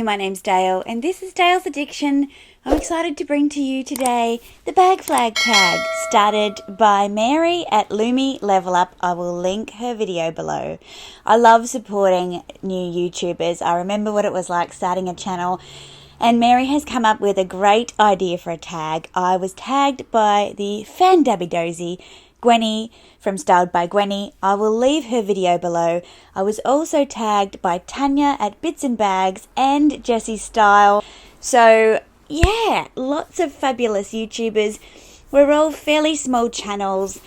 my name's Dayle and this is Dayle's Addiction. I'm excited to bring to you today the bag flag tag started by Mary at Lumi Level Up. I will link her video below. I love supporting new YouTubers. I remember what it was like starting a channel, and Mary has come up with a great idea for a tag. I was tagged by the fan-dabby-dozy Gwenny from Styled by Gwenny. I will leave her video below. I was also tagged by Tanya at Bits and Bags and Jessie Style. So yeah, lots of fabulous YouTubers. We're all fairly small channels.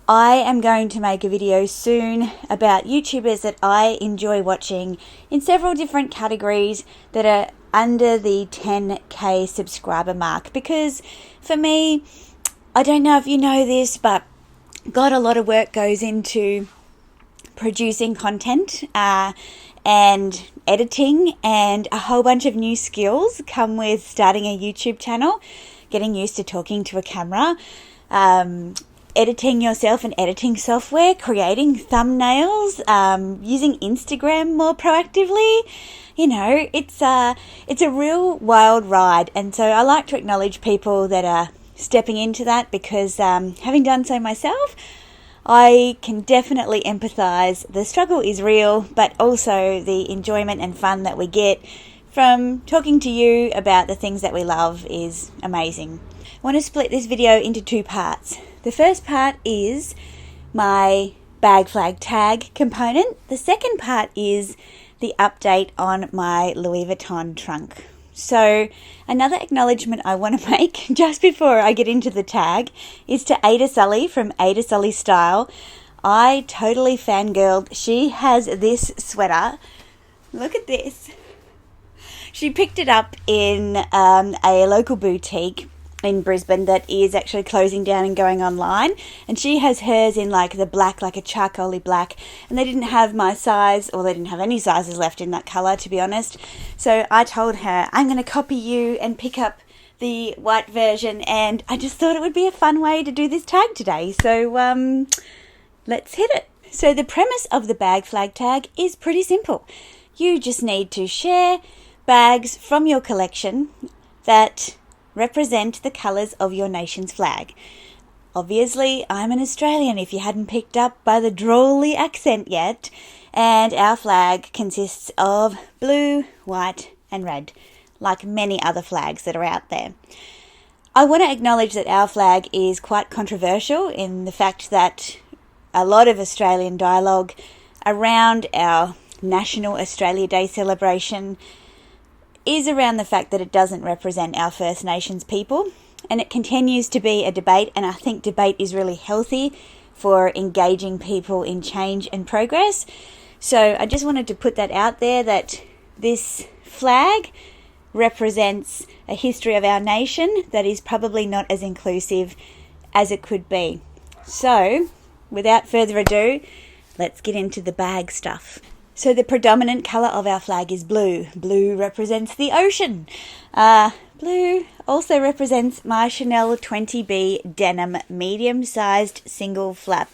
I am going to make a video soon about YouTubers that I enjoy watching in several different categories that are under the 10k subscriber mark, because for me, I don't know if you know this, but God, a lot of work goes into producing content and editing, and a whole bunch of new skills come with starting a YouTube channel, getting used to talking to a camera, editing yourself and editing software, creating thumbnails, using Instagram more proactively. You know, it's a real wild ride, and so I like to acknowledge people that are stepping into that, because having done so myself, I can definitely empathize. The struggle is real, but also the enjoyment and fun that we get from talking to you about the things that we love is amazing. I want to split this video into two parts. The first part is my bag flag tag component. The second part is the update on my Louis Vuitton trunk. So another acknowledgement I want to make just before I get into the tag is to Ada Sully from Ada Sully Style. I totally fangirled. She has this sweater. Look at this. She picked it up in a local boutique in Brisbane that is actually closing down and going online, and she has hers in like the black, like a charcoaly black, and they didn't have my size, or they didn't have any sizes left in that colour, to be honest. So I told her, I'm going to copy you and pick up the white version, and I just thought it would be a fun way to do this tag today. So let's hit it. So the premise of the bag flag tag is pretty simple. You just need to share bags from your collection that represent the colours of your nation's flag. Obviously, I'm an Australian, if you hadn't picked up by the drawly accent yet, and our flag consists of blue, white and red, like many other flags that are out there. I want to acknowledge that our flag is quite controversial in the fact that a lot of Australian dialogue around our National Australia Day celebration is around the fact that it doesn't represent our First Nations people, and it continues to be a debate, and I think debate is really healthy for engaging people in change and progress. So I just wanted to put that out there, that this flag represents a history of our nation that is probably not as inclusive as it could be. So without further ado, let's get into the bag stuff. So the predominant colour of our flag is blue. Blue represents the ocean. Blue also represents my Chanel 20B denim medium-sized single flap.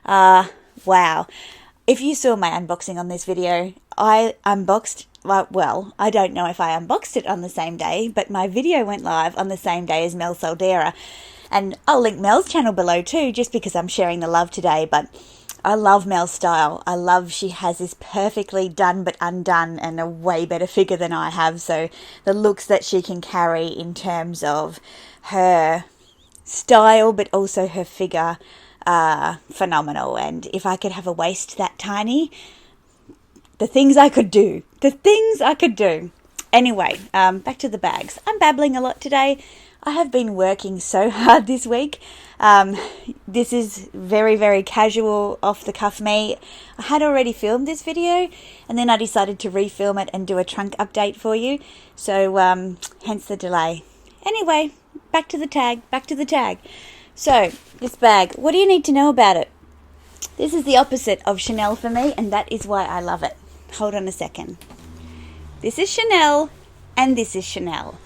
Wow. If you saw my unboxing on this video, I unboxed, well, I don't know if I unboxed it on the same day, but my video went live on the same day as Mel Soldera. And I'll link Mel's channel below too, just because I'm sharing the love today, but I love Mel's style. I love she has this perfectly done but undone, and a way better figure than I have. So the looks that she can carry in terms of her style but also her figure are phenomenal. And if I could have a waist that tiny, the things I could do. Anyway, back to the bags. I'm babbling a lot today. I have been working so hard this week. This is very, very casual, off-the-cuff me. I had already filmed this video, and then I decided to refilm it and do a trunk update for you. So, hence the delay. Anyway, back to the tag. So, this bag, what do you need to know about it? This is the opposite of Chanel for me, and that is why I love it. Hold on a second. This is Chanel, and this is Chanel.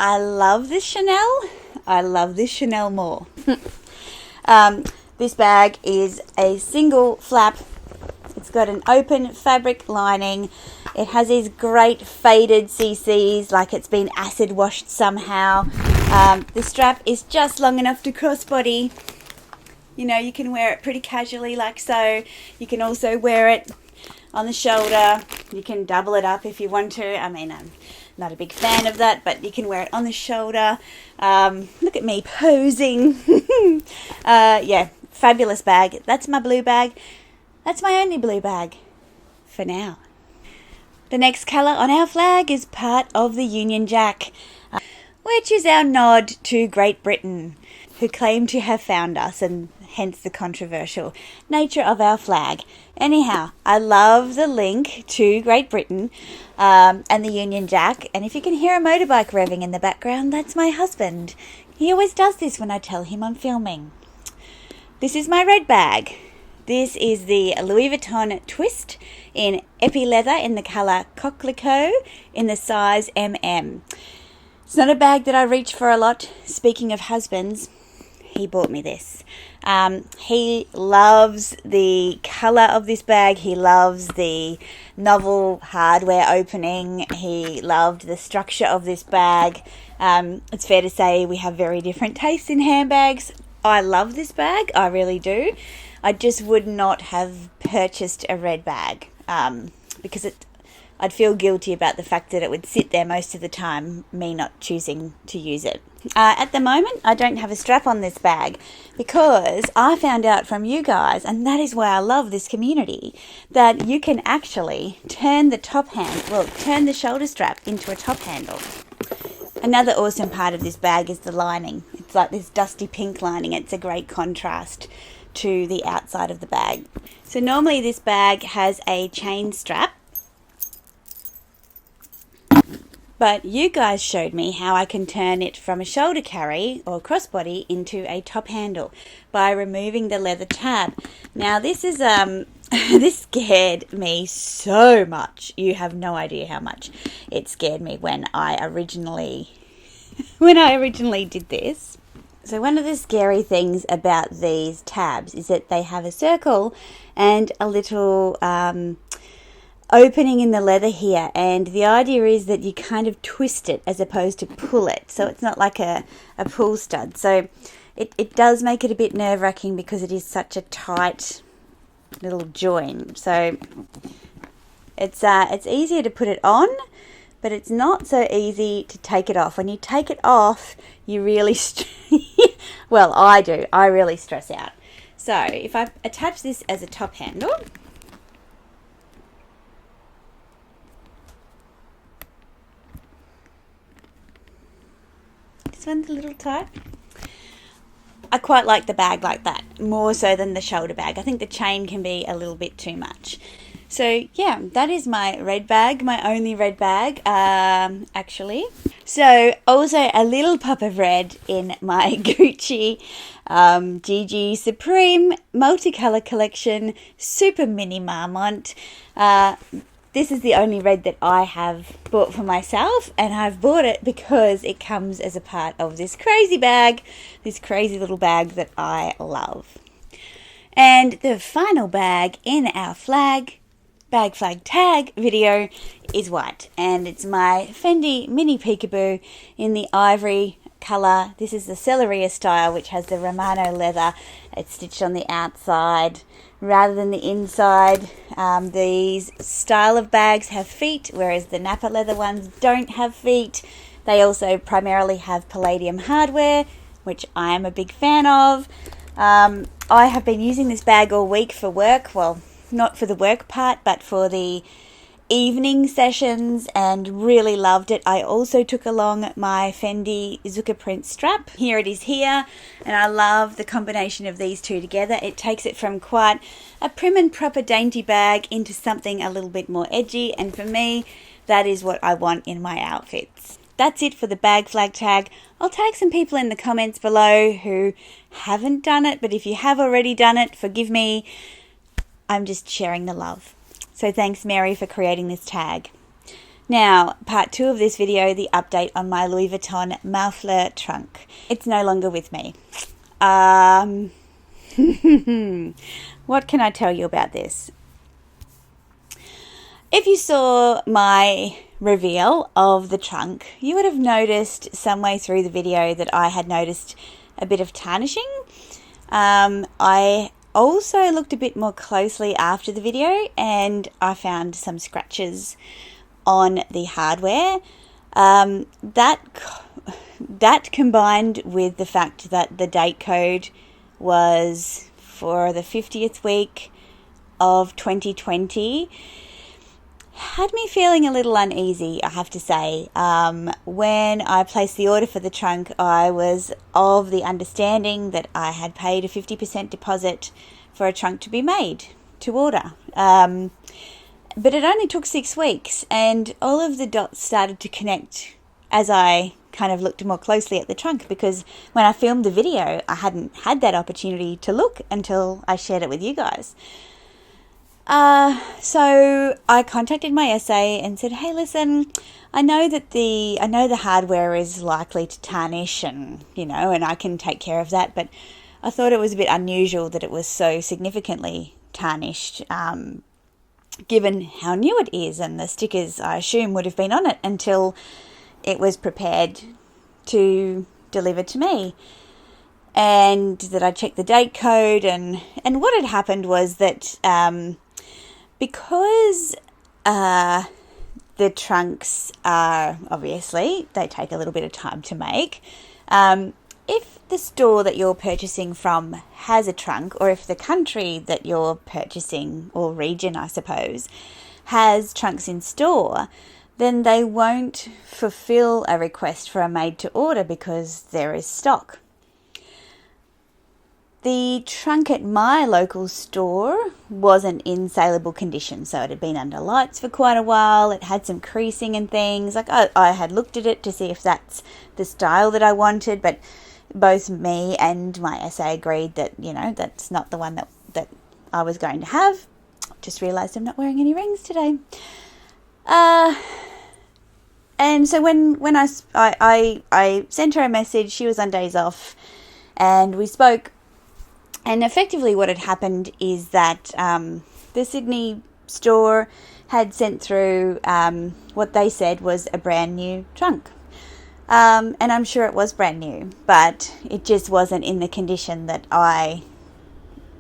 I love this Chanel. I love this Chanel more. This bag is a single flap. It's It's got an open fabric lining. It has these great faded CCs, like it's been acid washed somehow. The strap is just long enough to crossbody. You know, you can wear it pretty casually like so. You can also wear it on the shoulder. You can double it up if you want to. I mean, I'm not a big fan of that, but you can wear it on the shoulder. Look at me posing. Yeah, fabulous bag. That's my blue bag. That's my only blue bag for now. The next colour on our flag is part of the Union Jack, which is our nod to Great Britain, who claim to have found us, and hence the controversial nature of our flag. Anyhow, I love the link to Great Britain and the Union Jack, and if you can hear a motorbike revving in the background, that's my husband. He always does this when I tell him I'm filming. This is my red bag. This is the Louis Vuitton Twist in Epi Leather in the colour Coquelicot in the size MM. It's not a bag that I reach for a lot. Speaking of husbands, he bought me this. He loves the colour of this bag. He loves the novel hardware opening. He loved the structure of this bag. It's fair to say we have very different tastes in handbags. I love this bag. I really do. I just would not have purchased a red bag because I'd feel guilty about the fact that it would sit there most of the time, me not choosing to use it. At the moment, I don't have a strap on this bag because I found out from you guys, and that is why I love this community, that you can actually turn turn the shoulder strap into a top handle. Another awesome part of this bag is the lining. It's like this dusty pink lining. It's a great contrast to the outside of the bag. So normally this bag has a chain strap, but you guys showed me how I can turn it from a shoulder carry or crossbody into a top handle by removing the leather tab. Now this is this scared me so much. You have no idea how much it scared me when I originally did this. So one of the scary things about these tabs is that they have a circle and a little opening in the leather here, and the idea is that you kind of twist it as opposed to pull it, so it's not like a pull stud. So it does make it a bit nerve-wracking because it is such a tight little join. So it's easier to put it on, but it's not so easy to take it off. When you take it off, you really well, I do. I really stress out. So if I attach this as a top handle, this one's a little tight. I quite like the bag like that, more so than the shoulder bag. I think the chain can be a little bit too much. So yeah, that is my red bag, my only red bag, actually. So also a little pop of red in my Gucci GG Supreme multicolour collection, super mini Marmont. This is the only red that I have bought for myself, and I've bought it because it comes as a part of this crazy bag, this crazy little bag that I love. And the final bag in our bag flag tag video is white, and it's my Fendi Mini Peekaboo in the ivory colour. This is the Celeria style, which has the Romano leather. It's stitched on the outside rather than the inside. These style of bags have feet, whereas the Napa leather ones don't have feet. They also primarily have palladium hardware, which I am a big fan of. I have been using this bag all week for work. Well, not for the work part, but for the evening sessions, and really loved it. I also took along my Fendi Zucca print strap. Here it is here, and I love the combination of these two together. It takes it from quite a prim and proper dainty bag into something a little bit more edgy, and for me, that is what I want in my outfits. That's it for the bag flag tag. I'll tag some people in the comments below who haven't done it, but if you have already done it, forgive me. I'm just sharing the love. So thanks, Mary, for creating this tag. Now, part 2 of this video, the update on my Louis Vuitton Malle Fleurs trunk. It's no longer with me. What can I tell you about this? If you saw my reveal of the trunk, you would have noticed some way through the video that I had noticed a bit of tarnishing. I also looked a bit more closely after the video and I found some scratches on the hardware. That combined with the fact that the date code was for the 50th week of 2020 had me feeling a little uneasy, I have to say. When I placed the order for the trunk, I was of the understanding that I had paid a 50% deposit for a trunk to be made to order. But it only took 6 weeks, and all of the dots started to connect as I kind of looked more closely at the trunk, because when I filmed the video, I hadn't had that opportunity to look until I shared it with you guys. So I contacted my SA and said, hey, listen, I know the hardware is likely to tarnish and I can take care of that, but I thought it was a bit unusual that it was so significantly tarnished, given how new it is, and the stickers, I assume, would have been on it until it was prepared to deliver to me. And that I checked the date code, and what had happened was that because the trunks are, obviously, they take a little bit of time to make. If the store that you're purchasing from has a trunk, or if the country that you're purchasing, or region, I suppose, has trunks in store, then they won't fulfill a request for a made to order because there is stock. The trunk at my local store wasn't in saleable condition, so it had been under lights for quite a while. It had some creasing and things. Like I had looked at it to see if that's the style that I wanted, but both me and my SA agreed that, that's not the one that I was going to have. Just realised I'm not wearing any rings today. And so when I sent her a message, she was on days off, and we spoke. And effectively what had happened is that the Sydney store had sent through what they said was a brand new trunk. And I'm sure it was brand new, but it just wasn't in the condition that I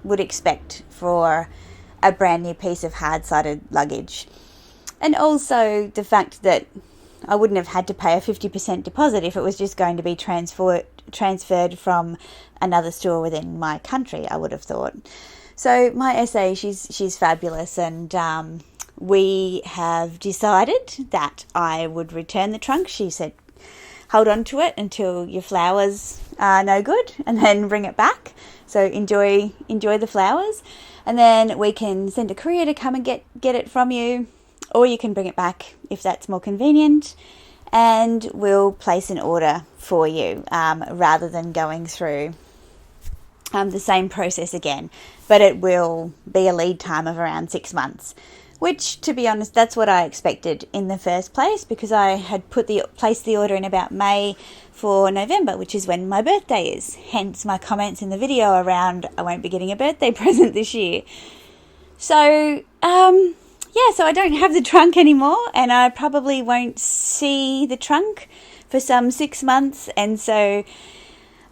would expect for a brand new piece of hard-sided luggage. And also the fact that I wouldn't have had to pay a 50% deposit if it was just going to be transferred from another store within my country, I would have thought. So my SA, she's fabulous, and we have decided that I would return the trunk. She said, hold on to it until your flowers are no good, and then bring it back. So enjoy the flowers, and then we can send a courier to come and get it from you, or you can bring it back if that's more convenient, and we'll place an order for you rather than going through the same process again. But it will be a lead time of around 6 months, which, to be honest, that's what I expected in the first place, because I had placed the order in about May for November, which is when my birthday is. Hence my comments in the video around I won't be getting a birthday present this year. So so I don't have the trunk anymore, and I probably won't see the trunk for some 6 months, and so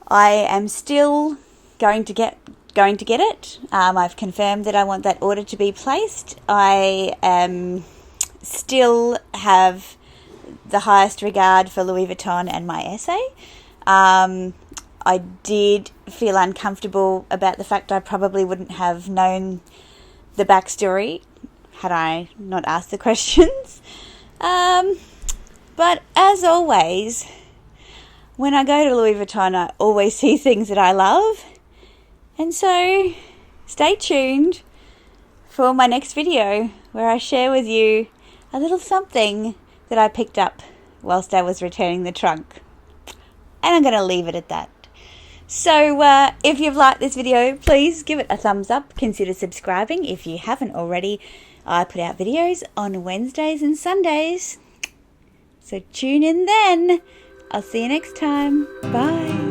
I am still going to get it. I've confirmed that I want that order to be placed. I still have the highest regard for Louis Vuitton and my SA. I did feel uncomfortable about the fact I probably wouldn't have known the backstory had I not asked the questions. But as always, when I go to Louis Vuitton, I always see things that I love. And so stay tuned for my next video, where I share with you a little something that I picked up whilst I was returning the trunk. And I'm going to leave it at that. So if you've liked this video, please give it a thumbs up. Consider subscribing if you haven't already. I put out videos on Wednesdays and Sundays. So tune in then. I'll see you next time. Bye.